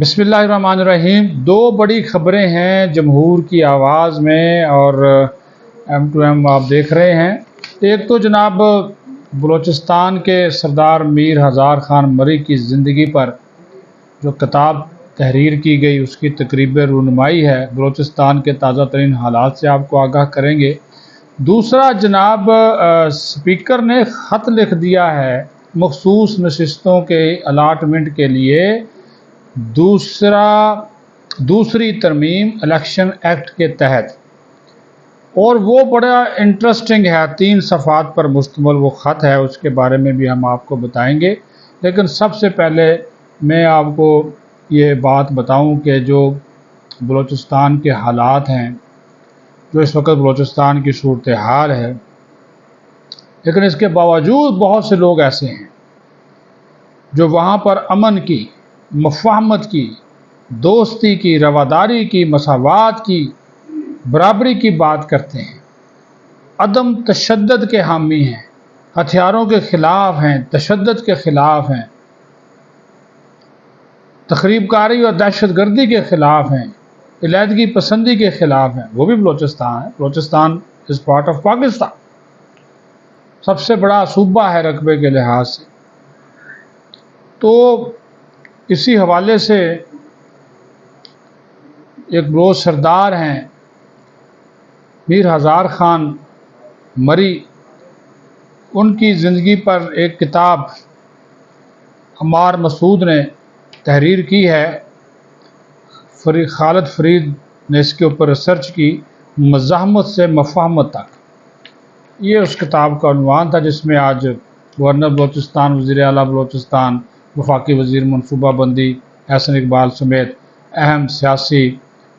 بسم اللہ الرحمن الرحیم۔ دو بڑی خبریں ہیں جمہور کی آواز میں اور M2M آپ دیکھ رہے ہیں۔ ایک تو جناب بلوچستان کے سردار میر ہزار خان مری کی زندگی پر جو کتاب تحریر کی گئی اس کی تقریب رونمائی ہے، بلوچستان کے تازہ ترین حالات سے آپ کو آگاہ کریں گے۔ دوسرا جناب اسپیکر نے خط لکھ دیا ہے مخصوص نشستوں کے الاٹمنٹ کے لیے دوسری ترمیم الیکشن ایکٹ کے تحت، اور وہ بڑا انٹرسٹنگ ہے، 3 صفحات پر مشتمل وہ خط ہے، اس کے بارے میں بھی ہم آپ کو بتائیں گے۔ لیکن سب سے پہلے میں آپ کو یہ بات بتاؤں کہ جو بلوچستان کے حالات ہیں، جو اس وقت بلوچستان کی صورتحال ہے، لیکن اس کے باوجود بہت سے لوگ ایسے ہیں جو وہاں پر امن کی، مفاہمت کی، دوستی کی، رواداری کی، مساوات کی، برابری کی بات کرتے ہیں، عدم تشدد کے حامی ہیں، ہتھیاروں کے خلاف ہیں، تشدد کے خلاف ہیں، تخریب کاری اور دہشت گردی کے خلاف ہیں، علیحدگی پسندی کے خلاف ہیں۔ وہ بھی بلوچستان ہے۔ Balochistan is part of Pakistan, سب سے بڑا صوبہ ہے رقبے کے لحاظ سے۔ تو اسی حوالے سے ایک بلوچ سردار ہیں میر ہزار خان مری، ان کی زندگی پر ایک کتاب عمار مسعود نے تحریر کی ہے۔ خالد فرید نے اس کے اوپر ریسرچ کی، مزاحمت سے مفاہمت تک، یہ اس کتاب کا عنوان تھا، جس میں آج گورنر بلوچستان، وزیر اعلیٰ بلوچستان، وفاقی وزیر منصوبہ بندی احسن اقبال سمیت اہم سیاسی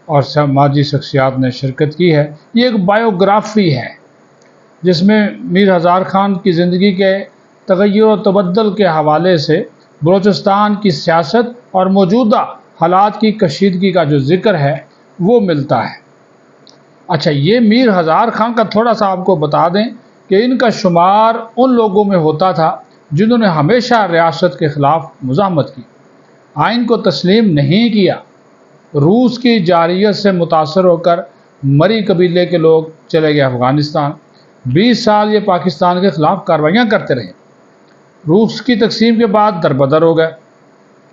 اور سماجی شخصیات نے شرکت کی ہے۔ یہ ایک بائیوگرافی ہے جس میں میر ہزار خان کی زندگی کے تغیر و تبدل کے حوالے سے بلوچستان کی سیاست اور موجودہ حالات کی کشیدگی کا جو ذکر ہے وہ ملتا ہے۔ اچھا، یہ میر ہزار خان کا تھوڑا سا آپ کو بتا دیں کہ ان کا شمار ان لوگوں میں ہوتا تھا جنہوں نے ہمیشہ ریاست کے خلاف مزاحمت کی، آئین کو تسلیم نہیں کیا۔ روس کی جارحیت سے متاثر ہو کر مری قبیلے کے لوگ چلے گئے افغانستان، 20 سال یہ پاکستان کے خلاف کارروائیاں کرتے رہے۔ روس کی تقسیم کے بعد دربدر ہو گئے،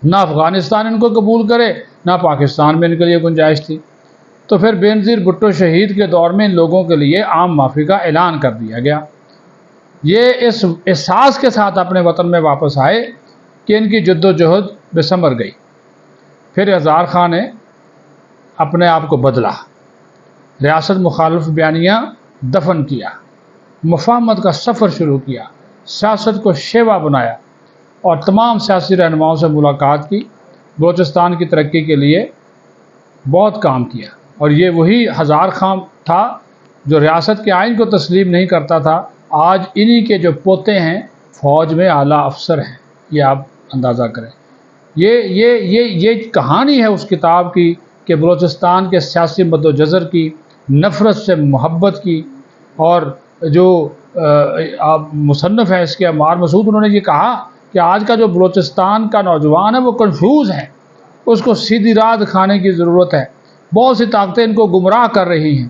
نہ افغانستان ان کو قبول کرے، نہ پاکستان میں ان کے لیے گنجائش تھی۔ تو پھر بینظیر بھٹو شہید کے دور میں ان لوگوں کے لیے عام معافی کا اعلان کر دیا گیا۔ یہ اس احساس کے ساتھ اپنے وطن میں واپس آئے کہ ان کی جد و جہد بے ثمر گئی۔ پھر ہزار خان نے اپنے آپ کو بدلا، ریاست مخالف بیانیہ دفن کیا، مفاہمت کا سفر شروع کیا، سیاست کو شیوا بنایا اور تمام سیاسی رہنماؤں سے ملاقات کی، بلوچستان کی ترقی کے لیے بہت کام کیا۔ اور یہ وہی ہزار خان تھا جو ریاست کے آئین کو تسلیم نہیں کرتا تھا۔ آج انہی کے جو پوتے ہیں فوج میں اعلیٰ افسر ہیں، یہ آپ اندازہ کریں۔ یہ کہانی ہے اس کتاب کی کہ بلوچستان کے سیاسی مد و جزر کی، نفرت سے محبت کی، اور جو مصنف ہے اس کے عمار مسعود، انہوں نے یہ کہا کہ آج کا جو بلوچستان کا نوجوان ہے وہ کنفیوز ہے، اس کو سیدھی راہ دکھانے کی ضرورت ہے، بہت سی طاقتیں ان کو گمراہ کر رہی ہیں۔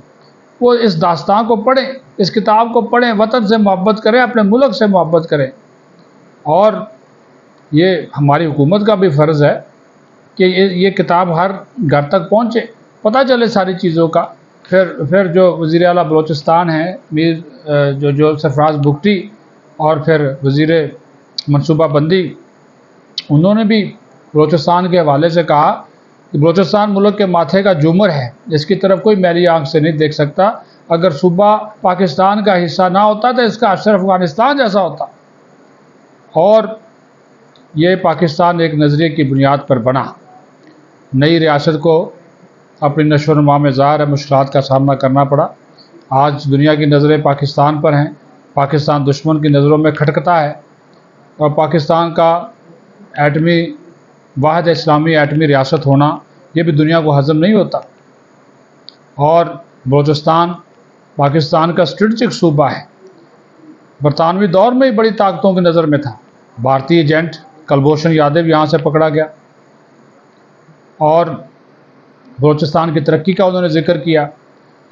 وہ اس داستان کو پڑھیں، اس کتاب کو پڑھیں، وطن سے محبت کریں، اپنے ملک سے محبت کریں۔ اور یہ ہماری حکومت کا بھی فرض ہے کہ یہ کتاب ہر گھر تک پہنچے، پتہ چلے ساری چیزوں کا۔ پھر جو وزیر اعلیٰ بلوچستان ہیں جو سرفراز بگٹی، اور پھر وزیر منصوبہ بندی، انہوں نے بھی بلوچستان کے حوالے سے کہا کہ بلوچستان ملک کے ماتھے کا جومر ہے، اس کی طرف کوئی میلی آنکھ سے نہیں دیکھ سکتا۔ اگر صوبہ پاکستان کا حصہ نہ ہوتا تو اس کا اثر افغانستان جیسا ہوتا۔ اور یہ پاکستان ایک نظریے کی بنیاد پر بنا۔ نئی ریاست کو اپنی نشو و نما میں ظاہر مشکلات کا سامنا کرنا پڑا۔ آج دنیا کی نظریں پاکستان پر ہیں، پاکستان دشمن کی نظروں میں کھٹکتا ہے، اور پاکستان کا واحد اسلامی ایٹمی ریاست ہونا یہ بھی دنیا کو ہضم نہیں ہوتا۔ اور بلوچستان پاکستان کا اسٹریٹجک صوبہ ہے، برطانوی دور میں ہی بڑی طاقتوں کی نظر میں تھا۔ بھارتی ایجنٹ کلبھوشن یادو یہاں سے پکڑا گیا، اور بلوچستان کی ترقی کا انہوں نے ذکر کیا.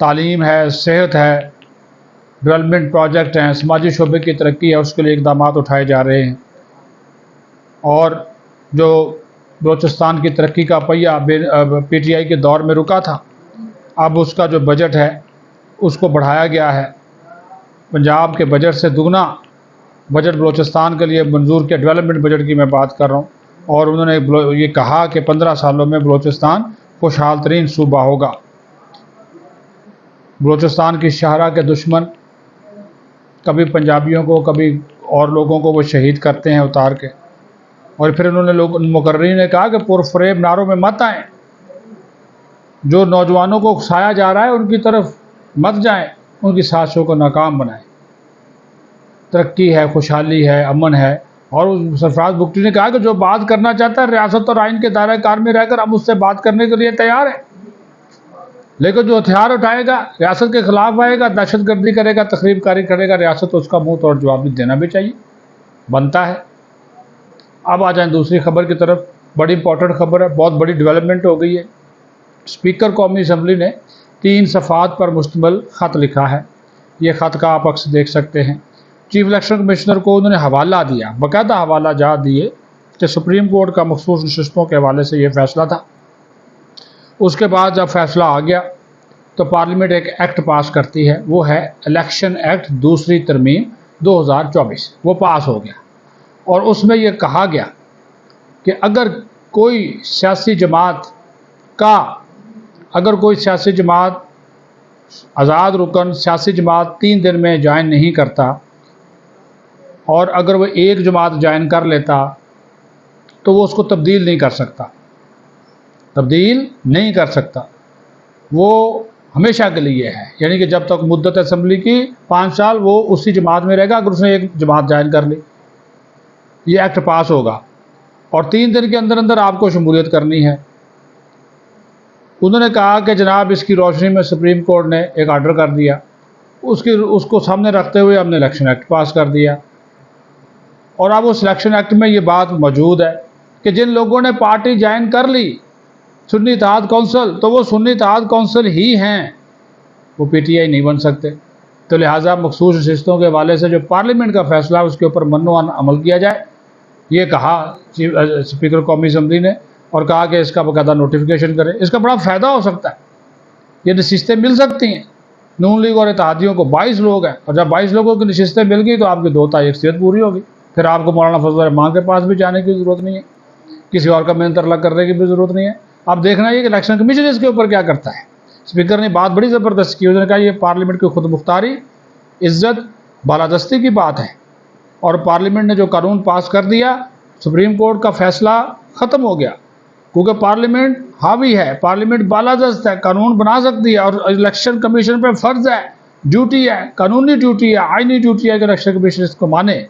تعلیم ہے, صحت ہے, ڈیولپمنٹ پروجیکٹ ہیں, سماجی شعبے کی ترقی ہے, اس کے لیے اقدامات اٹھائے جا رہے ہیں. اور جو بلوچستان کی ترقی کا پہیہ پی ٹی آئی کے دور میں رکا تھا, اب اس کا جو بجٹ ہے اس کو بڑھایا گیا ہے. پنجاب کے بجٹ سے دگنا بجٹ بلوچستان کے لیے منظور کیا, ڈیولپمنٹ بجٹ کی میں بات کر رہا ہوں. اور انہوں نے یہ کہا کہ 15 سالوں میں بلوچستان خوشحال ترین صوبہ ہوگا. بلوچستان کی شاہراہ کے دشمن کبھی پنجابیوں کو کبھی اور لوگوں کو وہ شہید کرتے ہیں اتار کے. اور پھر انہوں نے مقررین نے کہا کہ پرفریب نعروں میں مت آئیں, جو نوجوانوں کو اکسایا جا رہا ہے ان کی طرف مت جائیں, ان کی سازشوں کو ناکام بنائیں. ترقی ہے, خوشحالی ہے, امن ہے. اور سرفراز بگٹی نے کہا کہ جو بات کرنا چاہتا ہے ریاست اور آئین کے دائرہ کار میں رہ کر ہم اس سے بات کرنے کے لیے تیار ہیں, لیکن جو ہتھیار اٹھائے گا, ریاست کے خلاف آئے گا, دہشت گردی کرے گا, تخریب کاری کرے گا, ریاست اس کا منہ توڑ جواب بھی دینا بھی چاہیے, بنتا ہے. اب آ جائیں دوسری خبر کی طرف. بڑی امپورٹنٹ خبر ہے, بہت بڑی ڈیولپمنٹ ہو گئی ہے. اسپیکر قومی اسمبلی نے 3 صفحات پر مشتمل خط لکھا ہے. یہ خط کا آپ عکس دیکھ سکتے ہیں. چیف الیکشن کمشنر کو انہوں نے حوالہ دیا, باقاعدہ حوالہ جات دیے کہ سپریم کورٹ کا مخصوص نشستوں کے حوالے سے یہ فیصلہ تھا. اس کے بعد جب فیصلہ آ گیا تو پارلیمنٹ ایک ایکٹ پاس کرتی ہے, وہ ہے الیکشن ایکٹ دوسری ترمیم 2024. وہ پاس ہو گیا اور اس میں یہ کہا گیا کہ اگر کوئی سیاسی جماعت آزاد رکن سیاسی جماعت 3 دن میں جوائن نہیں کرتا, اور اگر وہ ایک جماعت جوائن کر لیتا تو وہ اس کو تبدیل نہیں کر سکتا. وہ ہمیشہ کے لیے ہے, یعنی کہ جب تک مدت اسمبلی کی 5 سال وہ اسی جماعت میں رہے گا اگر اس نے ایک جماعت جوائن کر لی. یہ ایکٹ پاس ہوگا اور 3 دن کے اندر اندر آپ کو شمولیت کرنی ہے. انہوں نے کہا کہ جناب اس کی روشنی میں سپریم کورٹ نے ایک آرڈر کر دیا, اس کو سامنے رکھتے ہوئے ہم نے الیکشن ایکٹ پاس کر دیا. اور اب اس الیکشن ایکٹ میں یہ بات موجود ہے کہ جن لوگوں نے پارٹی جوائن کر لی سنی اتحاد کونسل, تو وہ سنی اتحاد کونسل ہی ہیں, وہ پی ٹی آئی نہیں بن سکتے. تو لہٰذا مخصوص نشستوں کے حوالے سے جو پارلیمنٹ کا فیصلہ ہے اس کے اوپر منوان عمل کیا جائے, یہ کہا اسپیکر قومی اسمبلی نے, اور کہا کہ اس کا باقاعدہ نوٹیفیکیشن کرے. اس کا بڑا فائدہ ہو سکتا ہے, یہ نشستیں مل سکتی ہیں. نون لیگ اور اتحادیوں کو 22 لوگ ہیں, اور جب 22 لوگوں کی نشستیں مل گئی تو آپ کی 2 تہائی اکثریت پوری ہوگی. پھر آپ کو مولانا فضل الرحمان کے پاس بھی جانے کی ضرورت نہیں ہے, کسی اور کا محنت طرح کرنے کی بھی ضرورت نہیں ہے. اب دیکھنا یہ کہ الیکشن کمیشن اس کے اوپر کیا کرتا ہے. اسپیکر نے بات بڑی زبردست کی, انہوں نے کہا یہ پارلیمنٹ کی خود مختاری, عزت, بالادستی کی بات ہے, اور پارلیمنٹ نے جو قانون پاس کر دیا, سپریم کورٹ کا فیصلہ ختم ہو گیا, کیونکہ پارلیمنٹ حاوی ہے, پارلیمنٹ بالادست ہے, قانون بنا سکتی ہے. اور الیکشن کمیشن پہ فرض ہے, ڈیوٹی ہے, قانونی ڈیوٹی ہے, آئینی ڈیوٹی ہے کہ الیکشن کمیشن اس کو مانے.